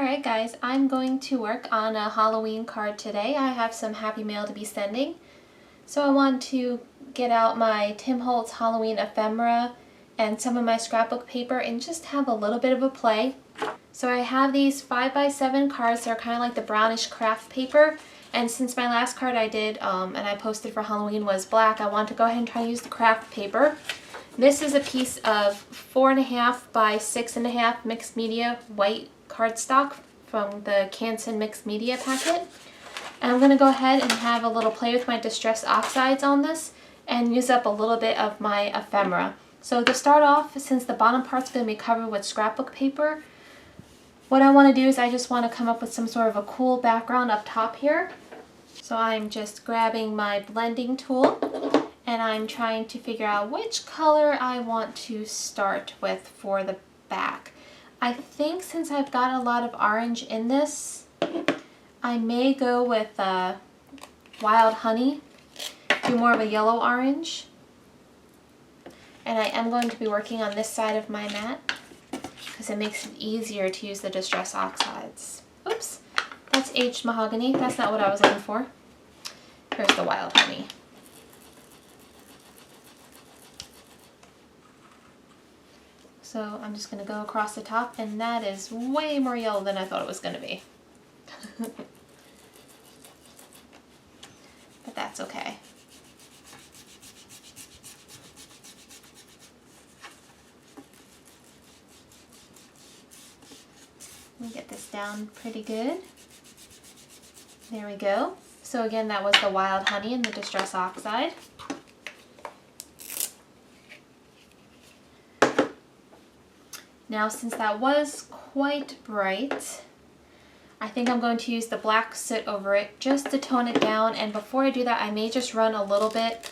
Alright guys, I'm going to work on a Halloween card today. I have some happy mail to be sending. So I want to get out my Tim Holtz Halloween Ephemera and some of my scrapbook paper and just have a little bit of a play. So I have these 5x7 cards. They're kind of like the brownish craft paper. And since my last card I did and I posted for Halloween was black, I want to go ahead and try and use the craft paper. This is a piece of 4.5 by 6.5 mixed media white cardstock from the Canson mixed media packet. And I'm going to go ahead and have a little play with my distress oxides on this and use up a little bit of my ephemera. So to start off, since the bottom part's going to be covered with scrapbook paper, what I want to do is I just want to come up with some sort of a cool background up top here. So I'm just grabbing my blending tool and I'm trying to figure out which color I want to start with for the back. I think since I've got a lot of orange in this, I may go with wild honey, do more of a yellow orange. And I am going to be working on this side of my mat because it makes it easier to use the distress oxides. Oops, that's aged mahogany. That's not what I was looking for. Here's the wild honey. So I'm just going to go across the top, and that is way more yellow than I thought it was going to be. But that's okay. Let me get this down pretty good. There we go. So again, that was the wild honey and the distress oxide. Now since that was quite bright, I think I'm going to use the black soot over it just to tone it down, and before I do that I may just run a little bit,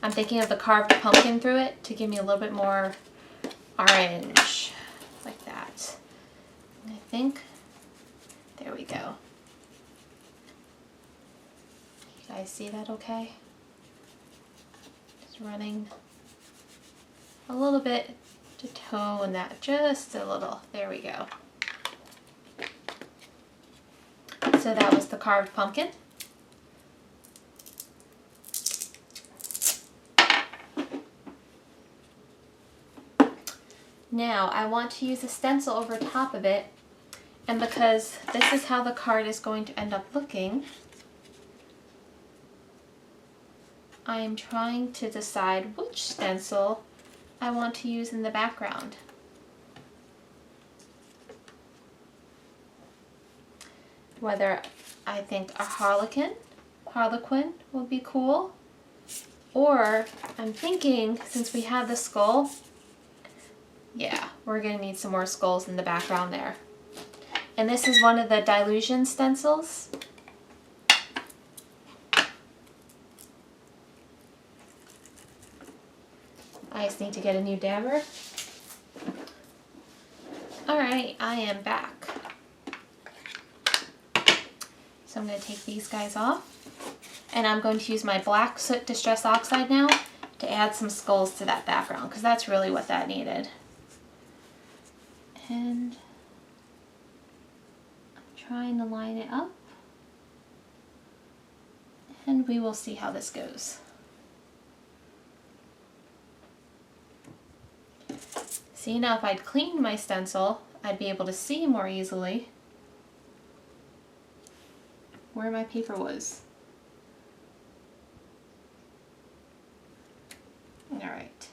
I'm thinking of the carved pumpkin through it to give me a little bit more orange, like that. And I think, there we go. You guys see that okay? Just running a little bit to tone that just a little. There we go. So that was the carved pumpkin. Now I want to use a stencil over top of it, and because this is how the card is going to end up looking, I am trying to decide which stencil I want to use in the background. Whether I think a harlequin would be cool, or I'm thinking since we have the skull, yeah, we're going to need some more skulls in the background there. And this is one of the Dylusions stencils. I just need to get a new dabber. Alright, I am back. So I'm going to take these guys off. And I'm going to use my black soot distress oxide now to add some skulls to that background, because that's really what that needed. And I'm trying to line it up. And we will see how this goes. See, now if I'd cleaned my stencil, I'd be able to see more easily where my paper was. Alright.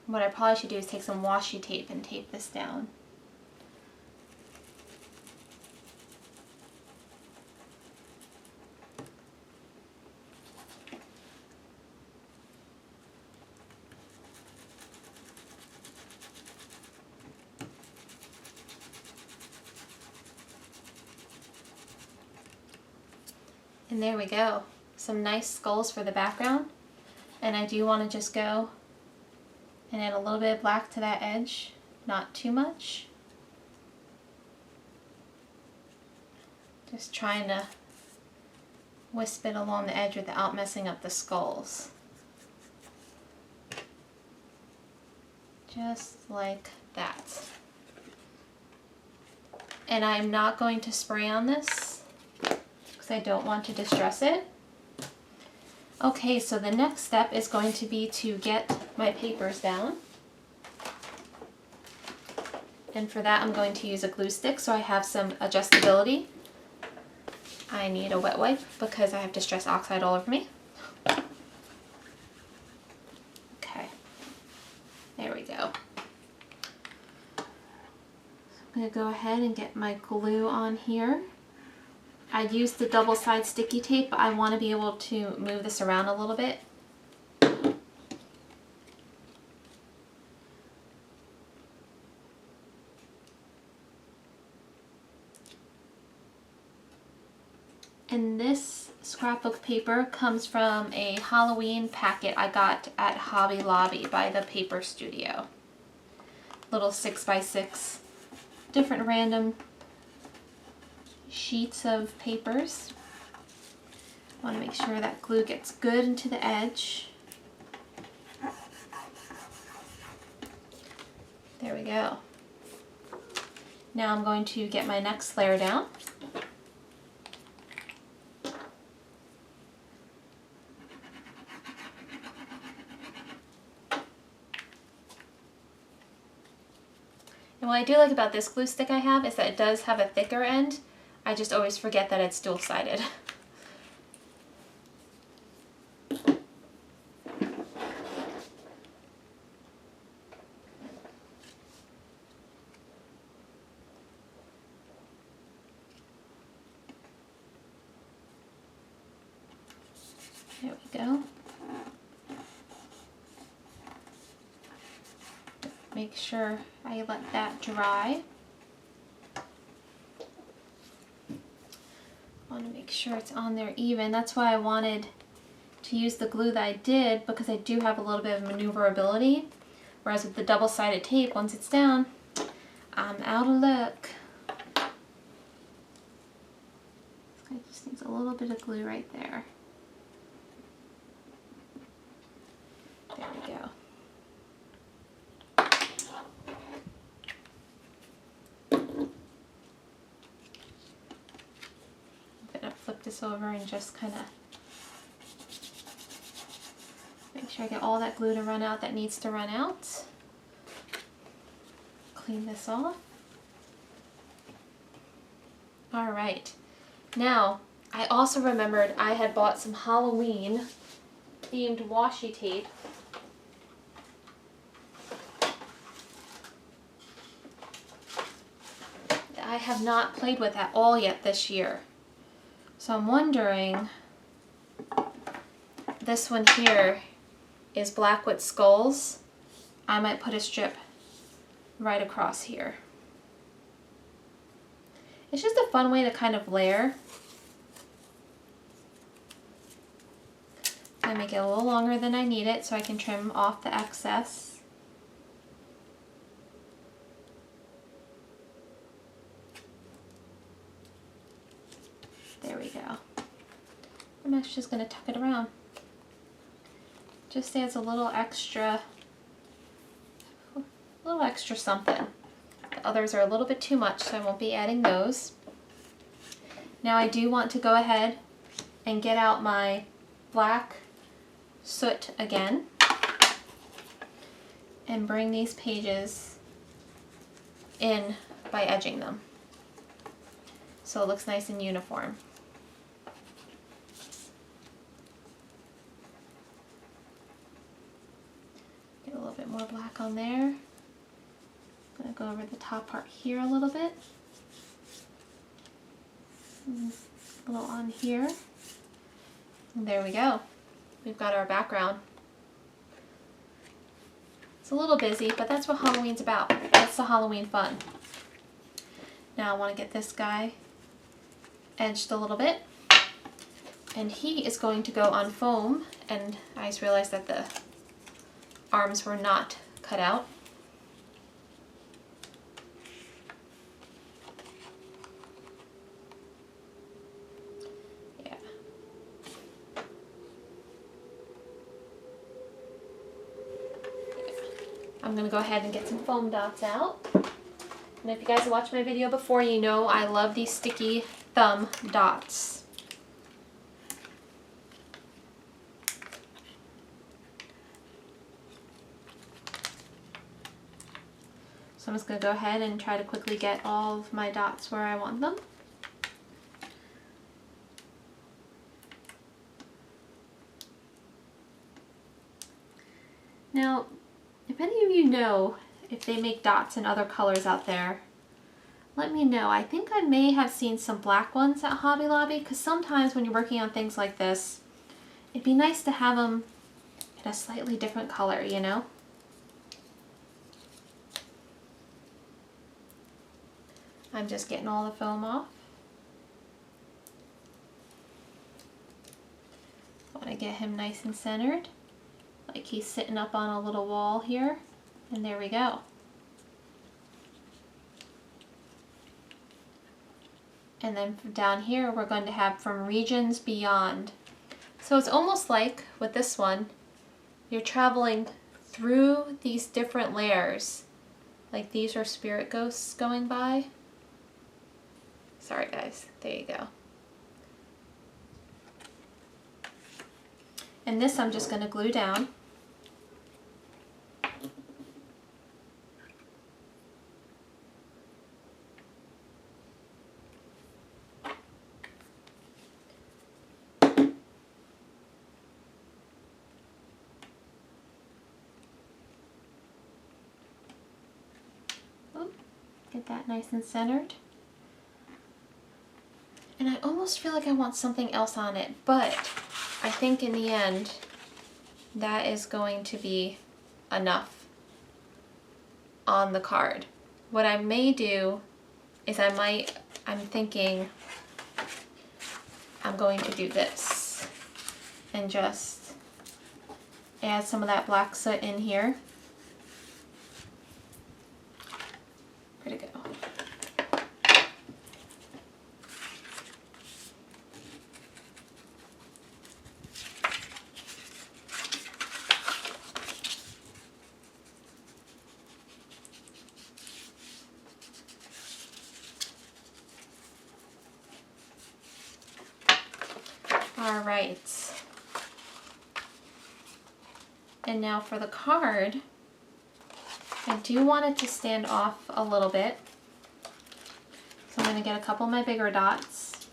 What I probably should do is take some washi tape and tape this down. And there we go. Some nice skulls for the background. And I do want to just go and add a little bit of black to that edge. Not too much. Just trying to wisp it along the edge without messing up the skulls. just like that. And I'm not going to spray on this because I don't want to distress it. Okay, so the next step is going to be to get my papers down. And for that I'm going to use a glue stick so I have some adjustability. I need a wet wipe because I have Distress Oxide all over me. Okay, there we go. I'm going to go ahead and get my glue on here. I'd use the double-side sticky tape, but I want to be able to move this around a little bit. And this scrapbook paper comes from a Halloween packet I got at Hobby Lobby by the Paper Studio. Little 6x6, different random sheets of papers. I want to make sure that glue gets good into the edge. There we go. Now I'm going to get my next layer down. And what I do like about this glue stick I have is that it does have a thicker end. I just always forget that it's dual-sided. There we go. Make sure I let that dry. I want to make sure it's on there even. That's why I wanted to use the glue that I did, because I do have a little bit of maneuverability. Whereas with the double-sided tape, once it's down, I'm out of luck. This guy just needs a little bit of glue right there. There we go. Flip this over and just kind of make sure I get all that glue to run out that needs to run out. Clean this off. Alright, now I also remembered I had bought some Halloween themed washi tape. That I have not played with at all yet this year. So I'm wondering, this one here is black with skulls. I might put a strip right across here. It's just a fun way to kind of layer. I make it a little longer than I need it so I can trim off the excess. There we go. I'm actually just going to tuck it around. Just adds a little extra something. The others are a little bit too much, so I won't be adding those. Now I do want to go ahead and get out my black soot again and bring these pages in by edging them so it looks nice and uniform. Get a little bit more black on there. I'm going to go over the top part here a little bit. A little on here. And there we go. We've got our background. It's a little busy, but that's what Halloween's about. That's the Halloween fun. Now I want to get this guy edged a little bit. And he is going to go on foam, and I just realized that the arms were not cut out. Yeah. I'm going to go ahead and get some foam dots out. And if you guys watched my video before, you know I love these sticky thumb dots. So I'm just going to go ahead and try to quickly get all of my dots where I want them. Now, if any of you know if they make dots in other colors out there, let me know. I think I may have seen some black ones at Hobby Lobby, because sometimes when you're working on things like this, it'd be nice to have them in a slightly different color, you know? I'm just getting all the foam off. I want to get him nice and centered, like he's sitting up on a little wall here, and there we go. And then down here we're going to have from regions beyond. So it's almost like with this one, you're traveling through these different layers. Like these are spirit ghosts going by. Sorry guys, there you go. And this I'm just going to glue down. Get that nice and centered. And I almost feel like I want something else on it, but I think in the end that is going to be enough on the card. What I may do is I'm thinking I'm going to do this and just add some of that black soot in here. Where'd it go? All right. And now for the card, I do want it to stand off a little bit. So I'm going to get a couple of my bigger dots.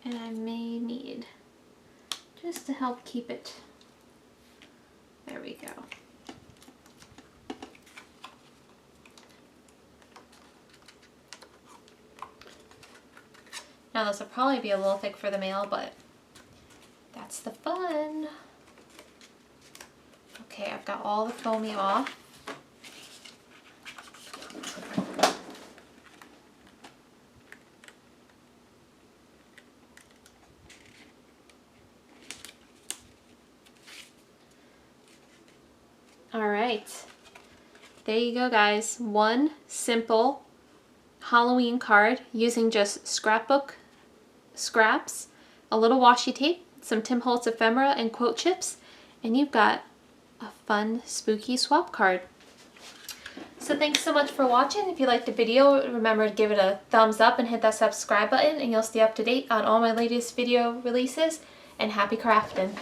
And I may need, just to help keep it, there we go. Now this will probably be a little thick for the mail, but that's the fun. Okay, I've got all the foamy off. All right, there you go guys. One simple Halloween card using just scrapbook scraps, a little washi tape, some Tim Holtz Ephemera, and quote chips, and you've got a fun spooky swap card. So thanks so much for watching. If you liked the video, remember to give it a thumbs up and hit that subscribe button, and you'll stay up to date on all my latest video releases. And happy crafting!